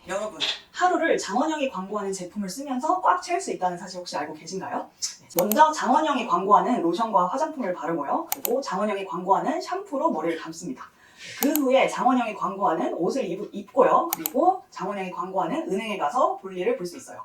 여러분, 하루를 장원영이 광고하는 제품을 쓰면서 꽉 채울 수 있다는 사실 혹시 알고 계신가요? 먼저 장원영이 광고하는 로션과 화장품을 바르고요. 그리고 장원영이 광고하는 샴푸로 머리를 감습니다. 그 후에 장원영이 광고하는 옷을 입고요. 그리고 장원영이 광고하는 은행에 가서 볼일을 볼 수 있어요.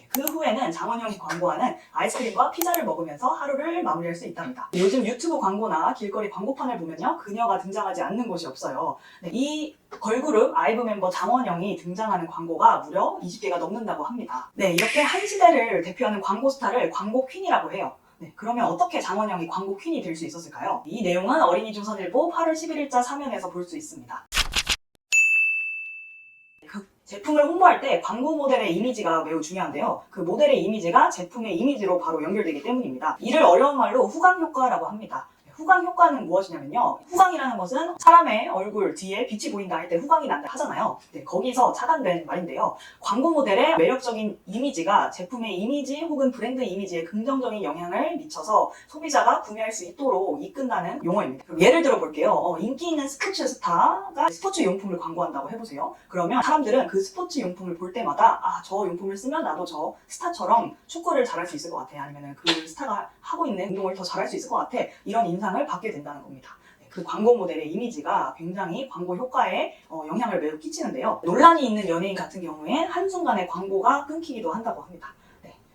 그 후에는 장원영이 광고하는 아이스크림과 피자를 먹으면서 하루를 마무리할 수 있답니다. 요즘 유튜브 광고나 길거리 광고판을 보면요, 그녀가 등장하지 않는 곳이 없어요. 이 걸그룹 아이브 멤버 장원영이 등장하는 광고가 무려 20개가 넘는다고 합니다. 이렇게 한 시대를 대표하는 광고 스타를 광고 퀸이라고 해요. 그러면 어떻게 장원영이 광고 퀸이 될 수 있었을까요? 이 내용은 어린이조선일보 8월 11일자 사면에서 볼 수 있습니다. 제품을 홍보할 때 광고 모델의 이미지가 매우 중요한데요. 그 모델의 이미지가 제품의 이미지로 바로 연결되기 때문입니다. 이를 어려운 말로 후광 효과라고 합니다. 후광 효과는 무엇이냐면요. 후광이라는 것은 사람의 얼굴 뒤에 빛이 보인다 할 때 후광이 난다 하잖아요. 거기서 차단된 말인데요. 광고 모델의 매력적인 이미지가 제품의 이미지 혹은 브랜드 이미지에 긍정적인 영향을 미쳐서 소비자가 구매할 수 있도록 이끈다는 용어입니다. 예를 들어 볼게요. 인기 있는 스포츠 스타가 스포츠 용품을 광고한다고 해보세요. 그러면 사람들은 그 스포츠 용품을 볼 때마다 저 용품을 쓰면 나도 저 스타처럼 축구를 잘할 수 있을 것 같아. 아니면 그 스타가 하고 있는 운동을 더 잘할 수 있을 것 같아. 이런 인상을 받게 된다는 겁니다. 그 광고 모델의 이미지가 굉장히 광고 효과에 영향을 매우 끼치는데요. 논란이 있는 연예인 같은 경우엔 한순간에 광고가 끊기기도 한다고 합니다.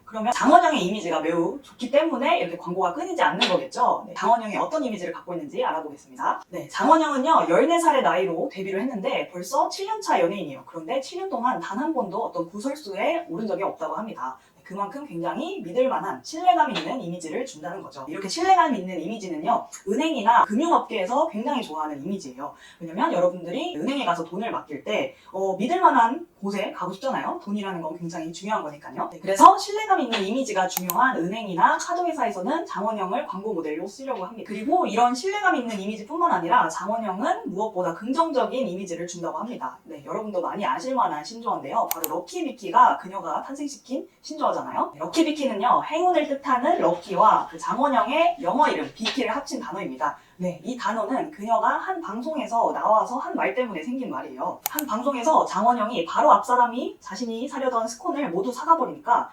그러면 장원영의 이미지가 매우 좋기 때문에 이렇게 광고가 끊이지 않는 거겠죠. 장원영이 어떤 이미지를 갖고 있는지 알아보겠습니다. 장원영은요, 14살의 나이로 데뷔를 했는데 벌써 7년차 연예인이에요. 그런데 7년 동안 단 한 번도 어떤 구설수에 오른 적이 없다고 합니다. 그만큼 굉장히 믿을만한 신뢰감 있는 이미지를 준다는 거죠. 이렇게 신뢰감 있는 이미지는요, 은행이나 금융업계에서 굉장히 좋아하는 이미지예요. 왜냐면 여러분들이 은행에 가서 돈을 맡길 때 믿을만한 곳에 가고 싶잖아요. 돈이라는 건 굉장히 중요한 거니까요. 그래서 신뢰감 있는 이미지가 중요한 은행이나 카드회사에서는 장원영을 광고 모델로 쓰려고 합니다. 그리고 이런 신뢰감 있는 이미지뿐만 아니라 장원영은 무엇보다 긍정적인 이미지를 준다고 합니다. 여러분도 많이 아실 만한 신조어인데요. 바로 럭키비키가 그녀가 탄생시킨 신조어잖아요. 럭키비키는요, 행운을 뜻하는 럭키와 그 장원영의 영어 이름 비키를 합친 단어입니다. 이 단어는 그녀가 한 방송에서 나와서 한 말 때문에 생긴 말이에요. 한 방송에서 장원영이 바로 앞 사람이 자신이 사려던 스콘을 모두 사가 버리니까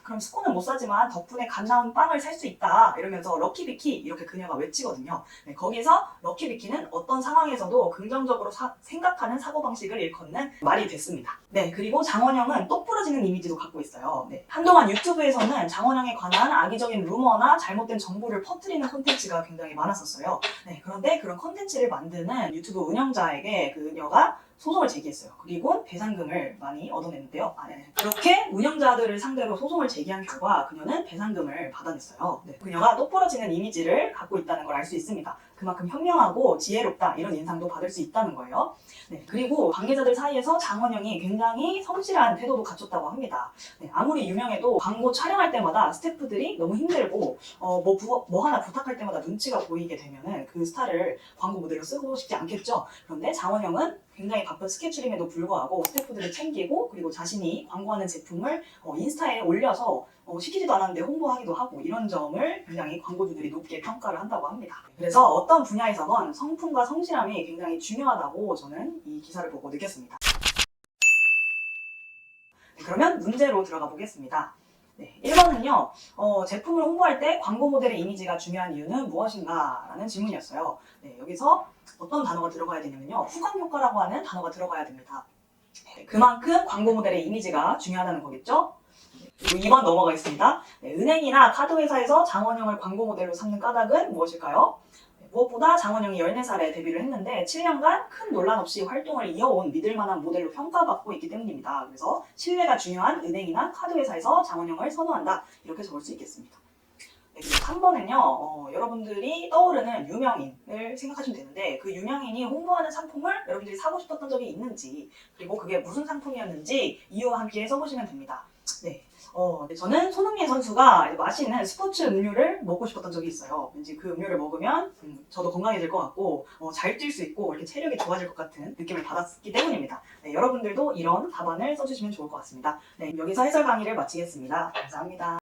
그럼 스콘은 못 사지만 덕분에 갓 나온 빵을 살 수 있다 이러면서 럭키비키 이렇게 그녀가 외치거든요. 거기서 럭키비키는 어떤 상황에서도 긍정적으로 생각하는 사고방식을 일컫는 말이 됐습니다. 그리고 장원영은 똑부러지는 이미지도 갖고 있어요. 한동안 유튜브에서는 장원영에 관한 악의적인 루머나 잘못된 정보를 퍼뜨리는 콘텐츠가 굉장히 많았었어요. 그런데 그런 콘텐츠를 만드는 유튜브 운영자에게 그녀가 소송을 제기했어요. 그리고 배상금을 많이 얻어냈는데요. 그렇게 운영자들을 상대로 소송을 제기한 결과 그녀는 배상금을 받아냈어요. 그녀가 똑부러지는 이미지를 갖고 있다는 걸 알 수 있습니다. 그만큼 현명하고 지혜롭다 이런 인상도 받을 수 있다는 거예요. 그리고 관계자들 사이에서 장원영이 굉장히 성실한 태도도 갖췄다고 합니다. 아무리 유명해도 광고 촬영할 때마다 스태프들이 너무 힘들고 뭐 하나 부탁할 때마다 눈치가 보이게 되면은 그 스타를 광고 모델로 쓰고 싶지 않겠죠. 그런데 장원영은 굉장히 바쁜 스케줄임에도 불구하고 스태프들을 챙기고 그리고 자신이 광고하는 제품을 인스타에 올려서 시키지도 않았는데 홍보하기도 하고 이런 점을 굉장히 광고주들이 높게 평가를 한다고 합니다. 그래서 어떤 분야에서건 성품과 성실함이 굉장히 중요하다고 저는 이 기사를 보고 느꼈습니다. 그러면 문제로 들어가 보겠습니다. 1번은요, 제품을 홍보할 때 광고 모델의 이미지가 중요한 이유는 무엇인가? 라는 질문이었어요. 여기서 어떤 단어가 들어가야 되냐면요, 후광 효과라고 하는 단어가 들어가야 됩니다. 그만큼 광고 모델의 이미지가 중요하다는 거겠죠? 그리고 2번 넘어가겠습니다. 은행이나 카드회사에서 장원영을 광고 모델로 삼는 까닭은 무엇일까요? 무엇보다 장원영이 14살에 데뷔를 했는데 7년간 큰 논란 없이 활동을 이어온 믿을만한 모델로 평가받고 있기 때문입니다. 그래서 신뢰가 중요한 은행이나 카드회사에서 장원영을 선호한다. 이렇게 적을 수 있겠습니다. 그리고 3번은요, 여러분들이 떠오르는 유명인을 생각하시면 되는데 그 유명인이 홍보하는 상품을 여러분들이 사고 싶었던 적이 있는지 그리고 그게 무슨 상품이었는지 이유와 함께 써보시면 됩니다. 저는 손흥민 선수가 마시는 스포츠 음료를 먹고 싶었던 적이 있어요. 왠지 그 음료를 먹으면 저도 건강해질 것 같고 잘 뛸 수 있고 이렇게 체력이 좋아질 것 같은 느낌을 받았기 때문입니다. 여러분들도 이런 답안을 써주시면 좋을 것 같습니다. 여기서 해설 강의를 마치겠습니다. 감사합니다.